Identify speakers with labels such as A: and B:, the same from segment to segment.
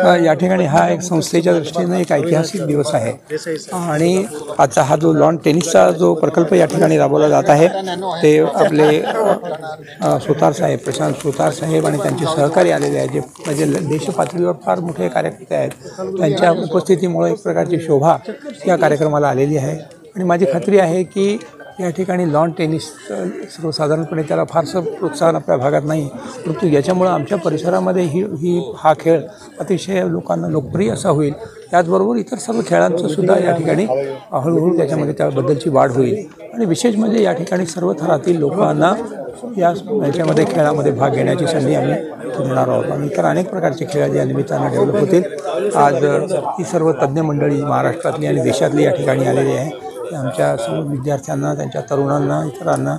A: या ठिकाणी हा एक संस्थेच्या दृष्टीने एक ऐतिहासिक दिवस आहे आणि आजचा हा जो लॉन टेनिसचा जो प्रकल्प या ठिकाणी राबवला जात आहे ते आपले सुतार साहेब प्रशांत सुतार साहेब आणि त्यांचे सहकारी आलेले आहेत जे म्हणजे देश पातळीवर फार मोठे कार्यकर्ते आहेत। त्यांच्या उपस्थितीमुळे एक प्रकारची शोभा या कार्यक्रमाला आलेली आहे आणि माझी खात्री आहे की या ठिकाणी लॉन टेनिस सर्वसाधारणपणे त्याला फारसं प्रोत्साहन आपल्या भागात नाही, परंतु याच्यामुळं आमच्या परिसरामध्ये हा खेळ अतिशय लोकांना लोकप्रिय असा होईल। त्याचबरोबर इतर सर्व खेळांचं सुद्धा या ठिकाणी हळूहळू त्याच्यामध्ये त्याबद्दलची वाढ होईल आणि विशेष म्हणजे या ठिकाणी सर्व थरातील लोकांना याच्यामध्ये खेळामध्ये भाग घेण्याची संधी आम्ही देणार आहोत आणि इतर अनेक प्रकारचे खेळ या निमित्तानं डेव्हलप होतील। आज ही सर्व तज्ज्ञ मंडळी महाराष्ट्रातली आणि देशातली या ठिकाणी आलेली आहे। आमच्या सर्व विद्यार्थ्यांना, त्यांच्या तरुणांना, इतरांना,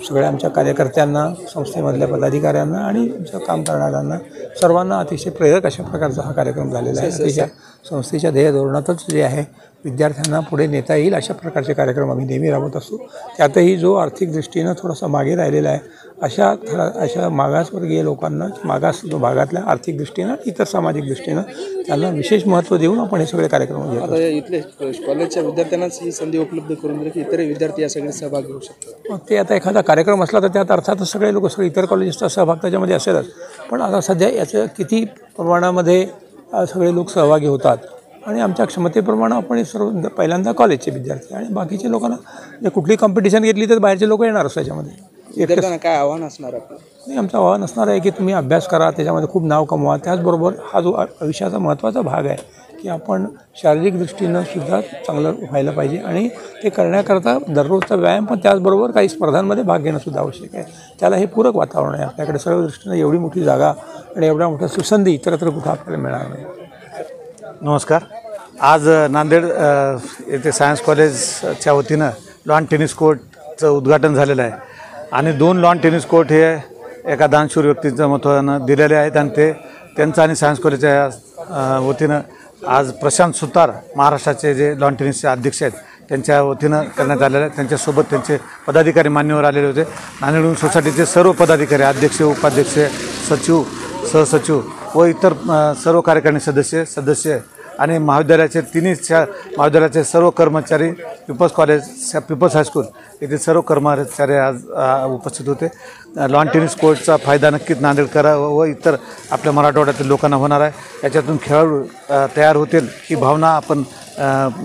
A: सगळ्या आमच्या कार्यकर्त्यांना, संस्थेमधल्या पदाधिकाऱ्यांना आणि आमचं काम करणाऱ्यांना सर्वांना अतिशय प्रेरक अशा प्रकारचा हा कार्यक्रम झालेला आहे। त्याच्या संस्थेच्या ध्येय धोरणातच जे आहे विद्यार्थ्यांना पुढे नेता येईल अशा प्रकारचे कार्यक्रम आम्ही नेहमी राबवत असतो। त्यातही जो आर्थिक दृष्टीनं थोडासा मागे राहिलेला आहे अशा मागासवर्गीय लोकांना, मागास भागातल्या आर्थिक दृष्टीनं, इतर सामाजिक दृष्टीनं त्यांना विशेष महत्त्व देऊन आपण हे सगळे कार्यक्रम घेतो।
B: आता इथले कॉलेजच्या विद्यार्थ्यांनाच ही संधी उपलब्ध करून दिली की इतर विद्यार्थी या सगळ्यात सहभाग घेऊ शकतात।
A: मग ते आता एखादा कार्यक्रम असला तर त्यात अर्थातच सगळे लोक सगळे इतर कॉलेजेसचा सहभाग त्याच्यामध्ये असेलच, पण आता सध्या याचं किती प्रमाणामध्ये सगळे लोक सहभागी होतात आणि आमच्या क्षमतेप्रमाणे आपण सर्व पहिल्यांदा कॉलेजचे विद्यार्थी आणि बाकीचे लोकांना कुठली कॉम्पिटिशन घेतली तर बाहेरचे लोक येणारच त्याच्यामध्ये।
B: विद्यार्थ्यांना काय आव्हान असणार आपलं?
A: नाही, आमचं आव्हान असणार आहे की तुम्ही अभ्यास करा, त्याच्यामध्ये खूप नाव कमवा। त्याचबरोबर हा जो आयुष्याचा महत्त्वाचा भाग आहे की आपण शारीरिक दृष्टीनं सुद्धा चांगलं व्हायला पाहिजे आणि ते करण्याकरता दररोजचा व्यायाम पण त्याचबरोबर काही स्पर्धांमध्ये भाग घेणं सुद्धा आवश्यक आहे। त्याला हे पूरक वातावरण आहे आपल्याकडे। सर्व दृष्टीनं एवढी मोठी जागा आणि एवढ्या मोठ्या सुसंधी इतरत्र कुठं आपल्याला मिळणार नाही।
C: नमस्कार। आज नांदेड येथे सायन्स कॉलेजच्या वतीनं लॉन टेनिस कोर्टचं उद्घाटन झालेलं आहे आणि 2 लॉन टेनिस कोर्ट हे एका दानशूर व्यक्तीच्या महत्त्वानं दिलेले आहेत आणि ते त्यांचं आणि सायन्स कॉलेजच्या वतीनं आज प्रशांत सुतार महाराष्ट्राचे जे लॉन टेनिसचे अध्यक्ष आहेत त्यांच्या वतीनं करण्यात आलेलं आहे। त्यांच्यासोबत त्यांचे पदाधिकारी मान्यवर आलेले होते। नांदेड सोसायटीचे सर्व पदाधिकारी, अध्यक्ष, उपाध्यक्ष, सचिव, सहसचिव व इतर सर्व कार्यकारिणी सदस्य आणि महाविद्यालयाचे महाविद्यालयाचे सर्व कर्मचारी, पीपल्स हायस्कूल येथील सर्व कर्मचारी आज उपस्थित होते। लॉन टेनिस कोर्टचा फायदा नक्कीच नांदेडकर व इतर आपल्या मराठवाड्यातील लोकांना होणार आहे। याच्यातून खेळाडू तयार होतील ही भावना आपण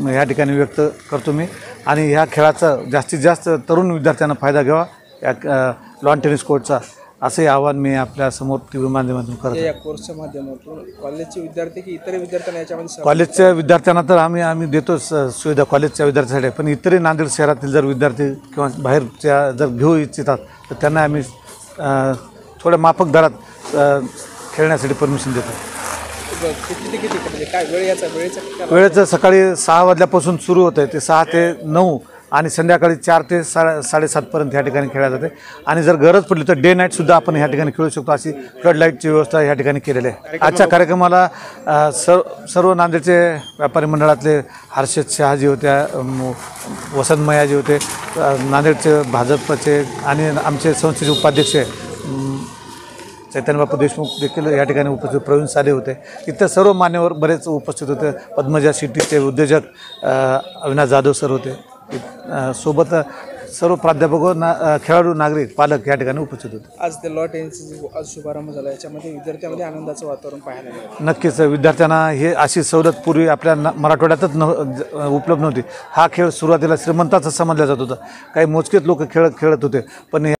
C: या ठिकाणी व्यक्त करतो मी आणि ह्या खेळाचा जास्तीत जास्त तरुण विद्यार्थ्यांना फायदा घ्यावा या लॉन टेनिस कोर्टचा, असे आवाहन मी आपल्या समोर टीव्ही माध्यमातून करतो।
B: या कोर्सच्या माध्यमातून कॉलेजचे विद्यार्थी की इतर विद्यार्थ्यांना याच्यामध्ये?
C: कॉलेजच्या विद्यार्थ्यांना तर आम्ही देतोच सुविधा कॉलेजच्या विद्यार्थ्यांसाठी, पण इतरही नांदेड शहरातील जर विद्यार्थी किंवा बाहेरच्या जर घेऊ इच्छितात तर त्यांना आम्ही थोड्या माफक दरात खेळण्यासाठी परमिशन देतो।
B: किती काय
C: वेळेचं सकाळी 6 वाजल्यापासून सुरू होतं आहे, ते 6 ते 9 आणि संध्याकाळी 4 ते 7:30पर्यंत ह्या ठिकाणी खेळल्या जाते आणि जर गरज पडली तर डे नाईट सुद्धा आपण ह्या ठिकाणी खेळू शकतो, अशी फ्लड लाईटची व्यवस्था ह्या ठिकाणी केलेली आहे। आजच्या कार्यक्रमाला सर्व नांदेडचे व्यापारी मंडळातले हर्षद शहाजी होत्या, वसंत मयाजी होते, नांदेडचे भाजपचे आणि आमचे संस्थेचे उपाध्यक्ष चैतन्यबापू देशमुख देखील या ठिकाणी उपस्थित, प्रवीण साले होते, इतर सर्व मान्यवर बरेच उपस्थित होते। पद्मजा सिटीचे उद्योजक अविनाश जाधव सर होते, सोबत सर्व प्राध्यापक, खेळाडू, नागरिक, पालक या ठिकाणी उपस्थित होते।
B: आज ते लॉन टेनिसचा आज शुभारंभ झाला, याच्यामध्ये विद्यार्थ्यांमध्ये आनंदाचं वातावरण पाहायला मिळालं।
C: नक्कीच विद्यार्थ्यांना हे अशी सवलत पूर्वी आपल्या मराठवाड्यातच उपलब्ध नव्हती। हा खेळ सुरुवातीला श्रीमंताचा समजला जात होता, काही मोजकेच लोक खेळत होते, पण